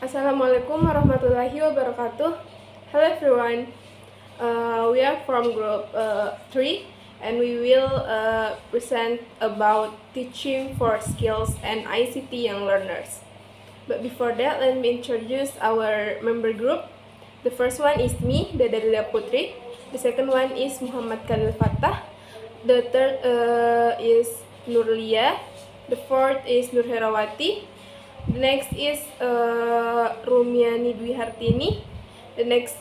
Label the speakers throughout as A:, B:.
A: Assalamualaikum warahmatullahi wabarakatuh. Hello everyone. We are from group 3 and we will present about teaching for skills and ICT young learners. But before that, let me introduce our member group. The first one is me, Dadalia Putri. The second one is Muhammad Khalil Fattah. The third is Nurlia. The fourth is Nur Herawati. The next is Rumiani Dwi Hartini. The next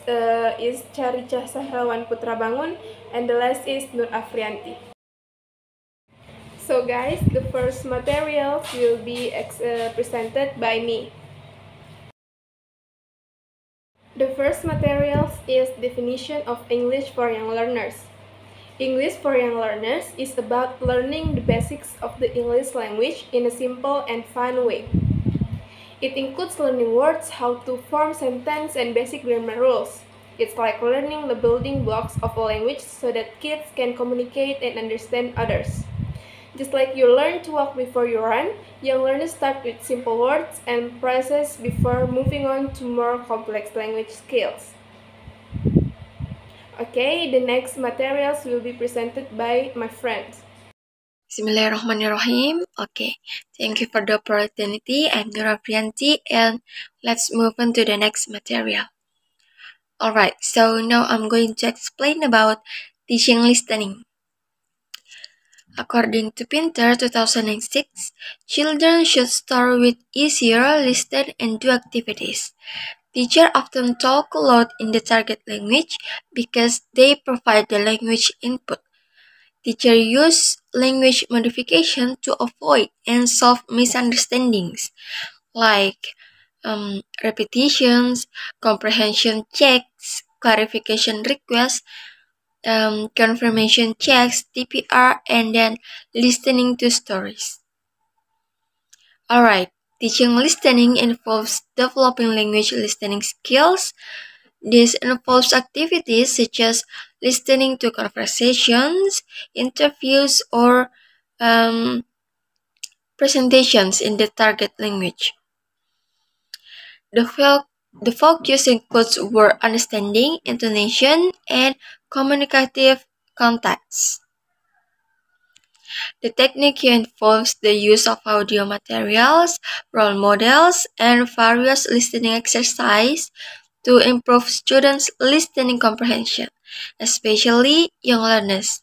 A: is Caricah Sahrawan Putra Bangun. And the last is Nur Afrianti. So guys, the first materials will be presented by me. The first materials is definition of English for young learners. English for young learners is about learning the basics of the English language in a simple and fun way. It includes learning words, how to form sentences, and basic grammar rules. It's like learning the building blocks of a language so that kids can communicate and understand others. Just like you learn to walk before you run, young learners start with simple words and phrases before moving on to more complex language skills. Okay, the next materials will be presented by my friends.
B: Bismillahirrahmanirrahim. Okay, thank you for the opportunity. I'm Nur Afrianti, and let's move on to the next material. Alright, so now I'm going to explain about teaching listening. According to Pinter 2006, children should start with easier, listen and do activities. Teachers often talk a lot in the target language because they provide the language input. Teachers use language modification to avoid and solve misunderstandings, like repetitions, comprehension checks, clarification requests, confirmation checks, TPR, and then listening to stories. Alright, teaching listening involves developing language listening skills. This involves activities such as listening to conversations, interviews, or presentations in the target language. The focus includes word understanding, intonation, and communicative context. The technique involves the use of audio materials, role models, and various listening exercises to improve students' listening comprehension, especially young learners.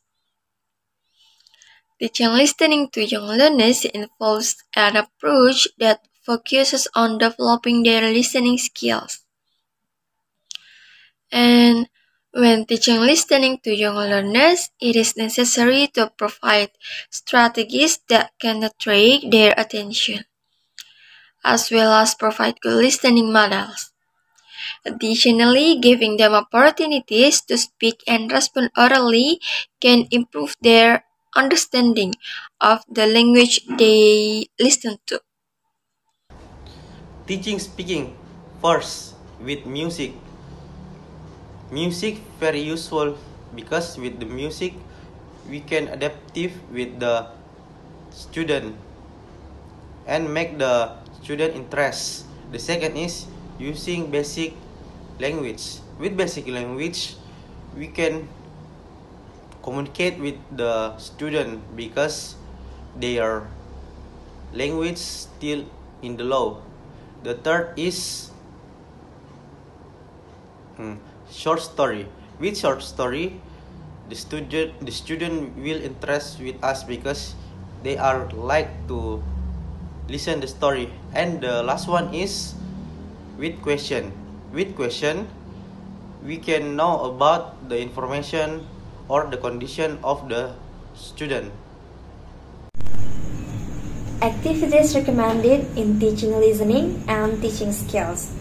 B: Teaching listening to young learners involves an approach that focuses on developing their listening skills. And when teaching listening to young learners, it is necessary to provide strategies that can attract their attention, as well as provide good listening models. Additionally, giving them opportunities to speak and respond orally can improve their understanding of the language they listen to.
C: Teaching speaking first with music. Music very useful because with the music we can adaptive with the student and make the student interest. The second is using basic language. With basic language we can communicate with the student because their language still in the low. The third is short story. With short story, the student will interest with us because they are like to listen the story. And the last one is with question. With question, we can know about the information or the condition of the student.
D: Activities recommended in teaching listening and teaching skills.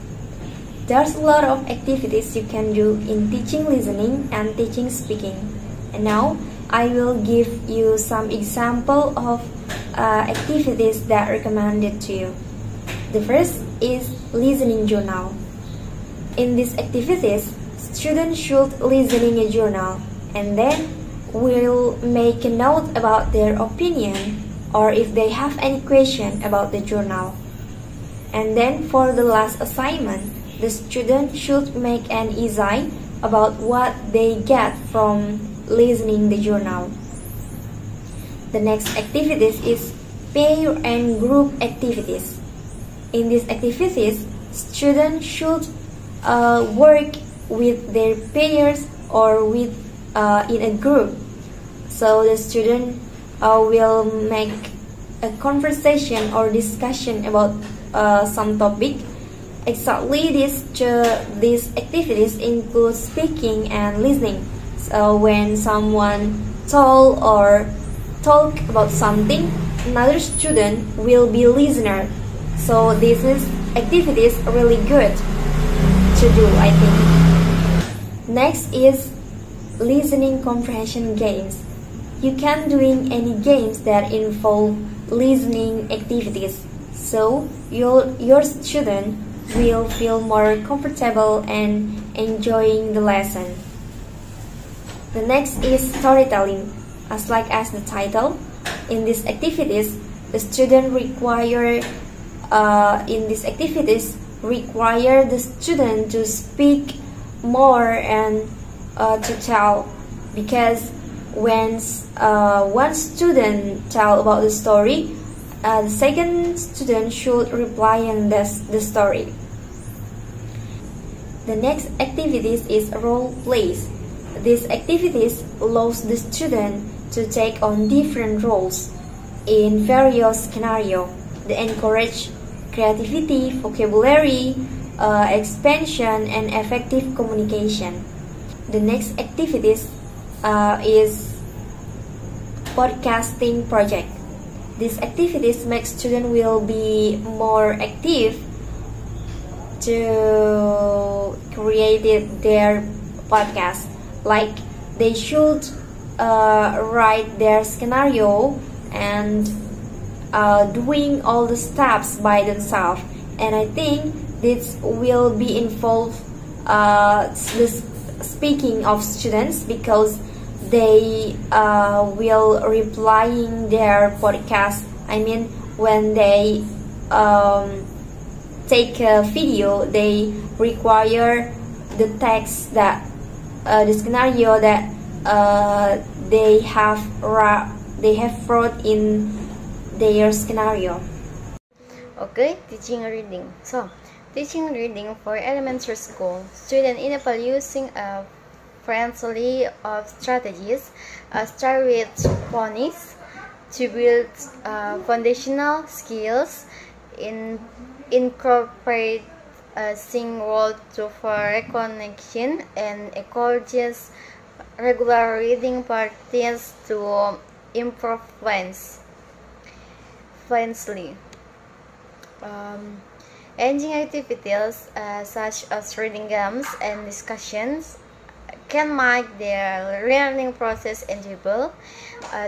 D: There's a lot of activities you can do in teaching listening and teaching speaking. And now I will give you some example of activities that are recommended to you. The first is listening journal. In these activities, students should listen in a journal and then will make a note about their opinion or if they have any question about the journal. And then for the last assignment, the student should make an essay about what they get from listening the journal. The next activities is pair and group activities. In these activities, students should work with their peers or with in a group. So the student will make a conversation or discussion about some topic. Exactly, these activities include speaking and listening. So when someone talk about something, another student will be listener. So this is activities really good to do, I think. Next is listening comprehension games. You can doing any games that involve listening activities, so your student will feel more comfortable and enjoying the lesson. The next is storytelling. As like as the title, in these activities, the student require the student to speak more and to tell, because when one student tell about the story, the second student should reply in the story. The next activities is role plays. These activities allows the student to take on different roles in various scenarios. They encourage creativity, vocabulary, expansion, and effective communication. The next activities is podcasting project. These activities make students will be more active to create their podcast. Like they should write their scenario and doing all the steps by themselves. And I think this will be involved the speaking of students, because they will replying their podcast. I mean, when they take a video, they require the text that the scenario that they have wrote in their scenario.
E: Okay, teaching reading. So, teaching reading for elementary school. Students in Nepal using a friendly of strategies. Start with phonics to build foundational skills. Incorporate sing word to for recognition and encourages regular reading practice to improve fluency. Engaging activities such as reading games and discussions can make their learning process enjoyable.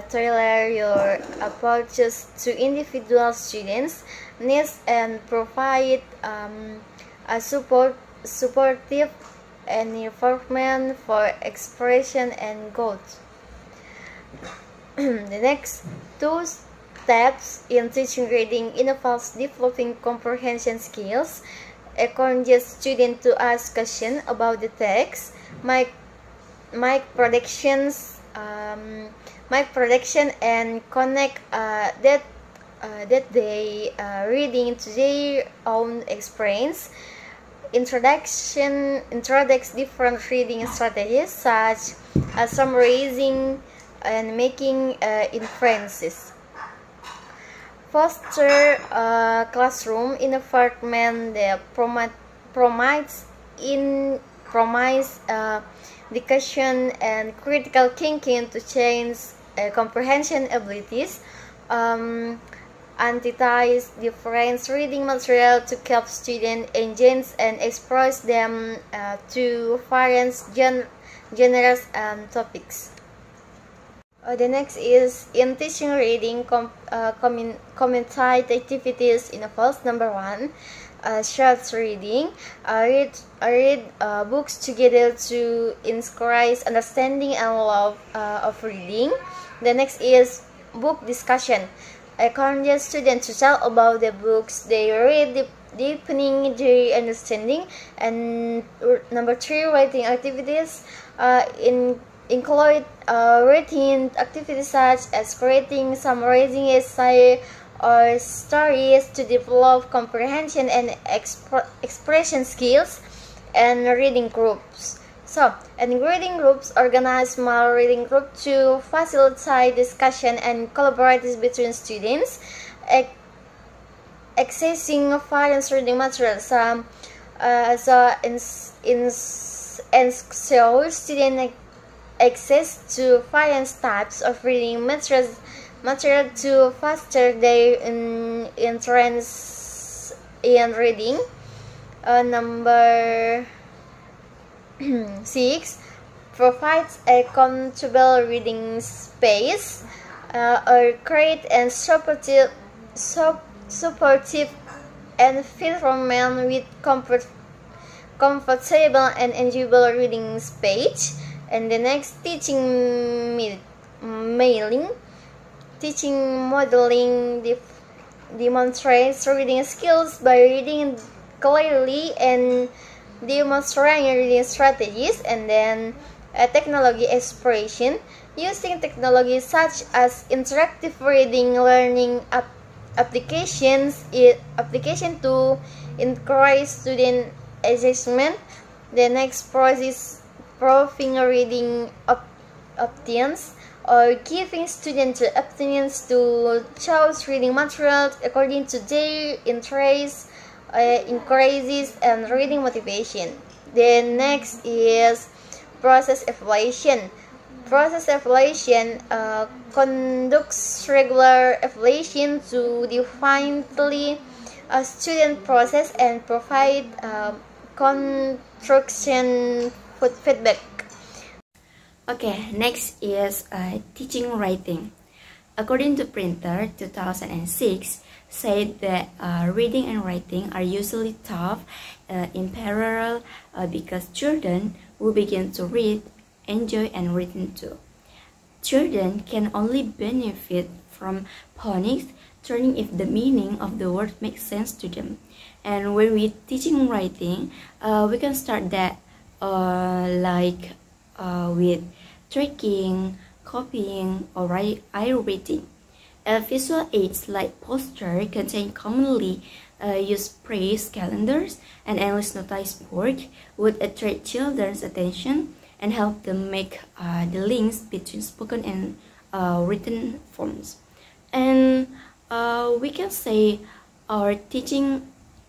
E: Tailor your approaches to individual students' needs and provide a supportive environment for expression and growth. The next two steps in teaching reading involves developing comprehension skills, encourages students to ask questions about the text, make predictions, and connect that they reading to their own experience. Introduce different reading strategies such as summarizing and making inferences. Foster a classroom environment that promotes discussion and critical thinking to change comprehension abilities. Emphasize different reading material to help students engage and express them to various genres and topics. The next is in teaching reading community activities involves number 1, shared reading. Read books together to encourage understanding and love of reading. The next is book discussion. Encourage students to tell about the books they read deepening their understanding. And number 3, writing activities include writing activities such as creating, summarizing essay or stories to develop comprehension and expression skills, and reading groups. And reading groups organize small reading groups to facilitate discussion and collaboration between students, accessing various reading materials. So students access to various types of reading material to foster their interest in reading. Number 6, provides a comfortable reading space, or create and supportive environment with comfortable and enjoyable reading space. And the next, teaching modeling demonstrates reading skills by reading clearly and demonstrating reading strategies. And then technology expression, using technology such as interactive reading learning application to encourage student assessment. The next process, proving reading options, or giving students the options to choose reading materials according to their interests, increases and reading motivation. The next is process evaluation. Process evaluation conducts regular evaluation to define a student process and provide construction feedback.
D: Okay, next is teaching writing. According to Printer 2006, said that reading and writing are usually taught in parallel because children who begin to read enjoy and written too. Children can only benefit from phonics learning if the meaning of the word makes sense to them. And when we teaching writing, we can start that with tracking, copying, or eye reading. Visual aids like poster contain commonly used phrase calendars and English notice board would attract children's attention and help them make the links between spoken and written forms. And we can say our teaching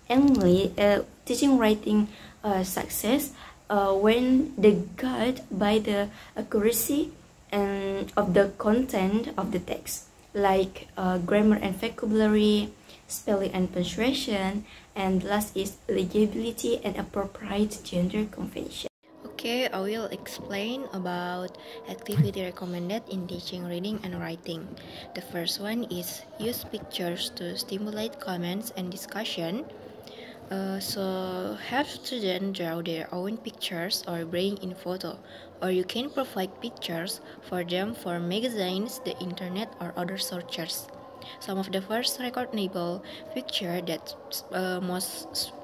D: writing success when they guide by the accuracy and of the content of the text, like grammar and vocabulary, spelling and punctuation, and last is legibility and appropriate gender convention.
F: Okay, I will explain about activity recommended in teaching reading and writing. The first one is use pictures to stimulate comments and discussion. So have students draw their own pictures or bring in photo, or you can provide pictures for them for magazines, the internet, or other sources. Some of the first recordable picture that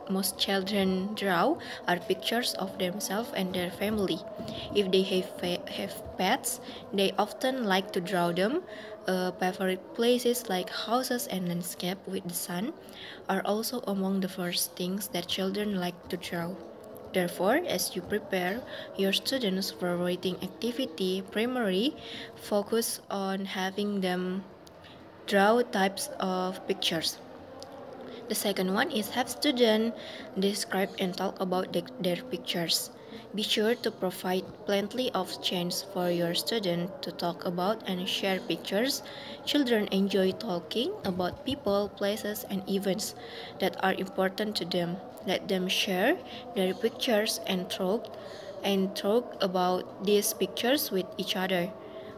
F: most children draw are pictures of themselves and their family. If they have pets, they often like to draw them. Favorite places like houses and landscape with the sun are also among the first things that children like to draw. Therefore, as you prepare your students for writing activity, primarily focus on having them draw types of pictures. The second one is have students describe and talk about their pictures. Be sure to provide plenty of chance for your student to talk about and share pictures. Children enjoy talking about people, places, and events that are important to them. Let them share their pictures and talk about these pictures with each other.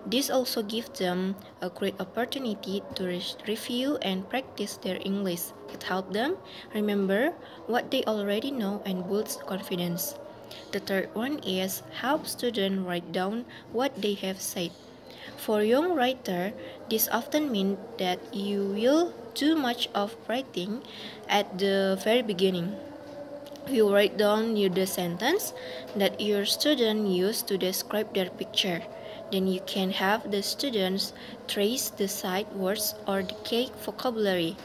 F: This also gives them a great opportunity to review and practice their English. It helps them remember what they already know and builds confidence. The third one is help students write down what they have said. For young writer, this often means that you will too much of writing at the very beginning. You write down the sentence that your student used to describe their picture. Then you can have the students trace the sight words or the key vocabulary.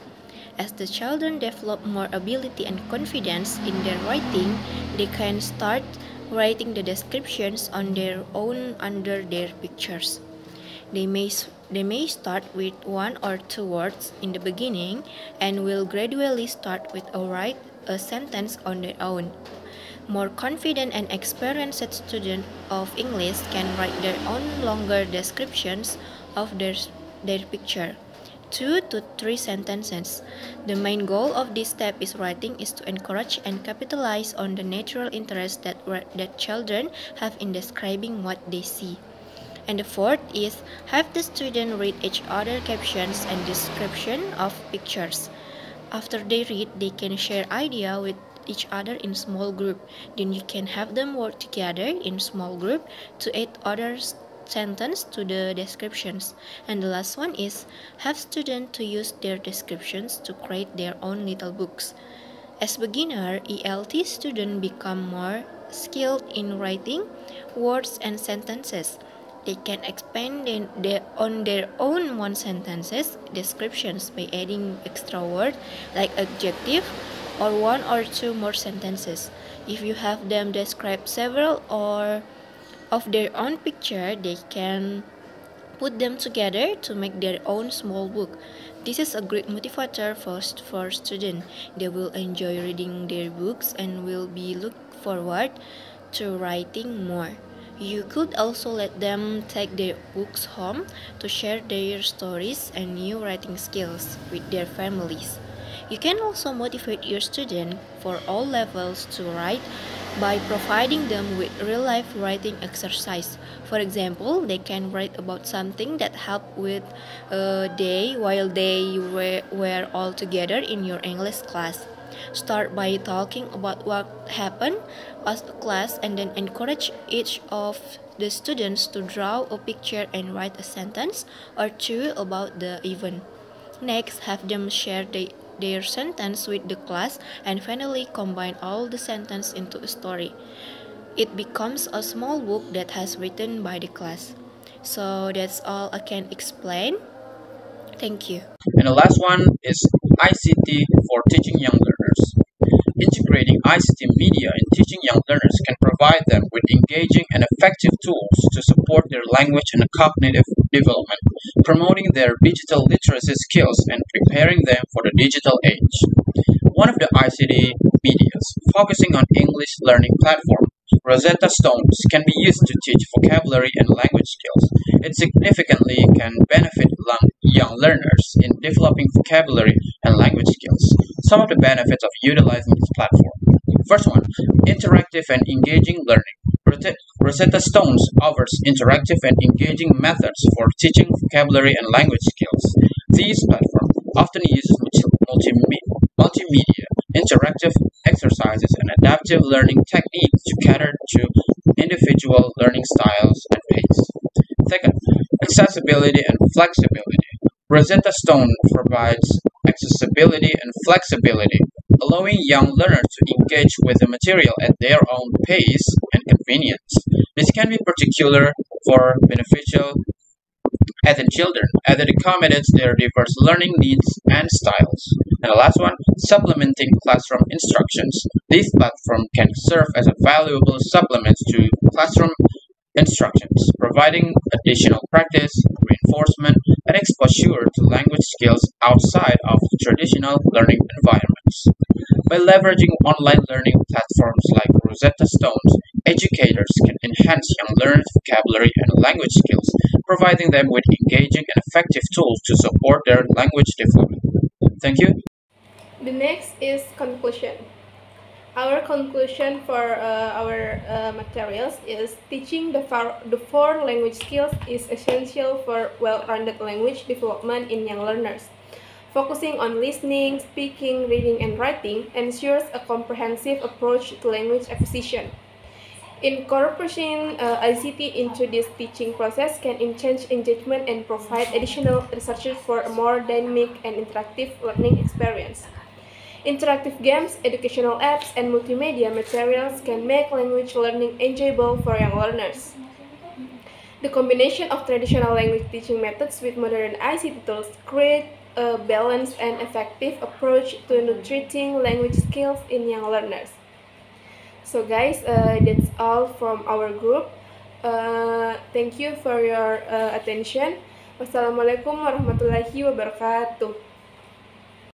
F: As the children develop more ability and confidence in their writing, they can start writing the descriptions on their own under their pictures. They may start with one or two words in the beginning and will gradually start with write a sentence on their own. More confident and experienced students of English can write their own longer descriptions of their picture. 2 to 3 sentences. The main goal of this step is writing is to encourage and capitalize on the natural interest that children have in describing what they see. And the fourth is have the student read each other captions and description of pictures. After they read, they can share idea with each other in small group. Then you can have them work together in small group to add other sentence to the descriptions. And the last one is have students to use their descriptions to create their own little books. As beginner, ELT students become more skilled in writing words and sentences. They can expand on their own one sentences descriptions by adding extra word like adjective or one or two more sentences. If you have them describe several or of their own picture, they can put them together to make their own small book. This is a great motivator for students. They will enjoy reading their books and will be look forward to writing more. You could also let them take their books home to share their stories and new writing skills with their families. You can also motivate your students for all levels to write by providing them with real-life writing exercise. For example, they can write about something that helped with a day while they were all together in your English class. Start by talking about what happened as a class and then encourage each of the students to draw a picture and write a sentence or two about the event. Next, have them share their sentence with the class and finally combine all the sentence into a story. It becomes a small book that has written by the class. So that's all I can explain. Thank you.
G: And the last one is ICT for teaching young learners. Integrating ICT media in teaching young learners can provide them with engaging and effective tools to support their language and cognitive development, promoting their digital literacy skills and preparing them for the digital age. One of the ICT medias focusing on English learning platform, Rosetta Stones, can be used to teach vocabulary and language skills. It significantly can benefit young learners in developing vocabulary and language skills. Some of the benefits of utilizing this platform. First one, interactive and engaging learning. Rosetta Stones offers interactive and engaging methods for teaching vocabulary and language skills. These platforms often use multimedia, interactive exercises, and adaptive learning techniques to cater to individual learning styles and pace. Second, accessibility and flexibility. Rosetta Stone provides accessibility and flexibility, allowing young learners to engage with the material at their own pace and convenience. This can be particular for beneficial at the children, as it accommodates their diverse learning needs and styles. And the last one, supplementing classroom instructions. This platform can serve as a valuable supplement to classroom instructions, providing additional practice, reinforcement, and exposure to language skills outside of traditional learning environments. By leveraging online learning platforms like Rosetta Stones, educators can enhance young learners' vocabulary and language skills, providing them with engaging and effective tools to support their language development. Thank you.
A: The next is conclusion. Our conclusion for our materials is teaching the four language skills is essential for well-rounded language development in young learners. Focusing on listening, speaking, reading, and writing ensures a comprehensive approach to language acquisition. Incorporating ICT into this teaching process can enhance engagement and provide additional resources for a more dynamic and interactive learning experience. Interactive games, educational apps, and multimedia materials can make language learning enjoyable for young learners. The combination of traditional language teaching methods with modern ICT tools create a balanced and effective approach to nurturing language skills in young learners. So guys, that's all from our group. Thank you for your attention. Wassalamualaikum warahmatullahi wabarakatuh.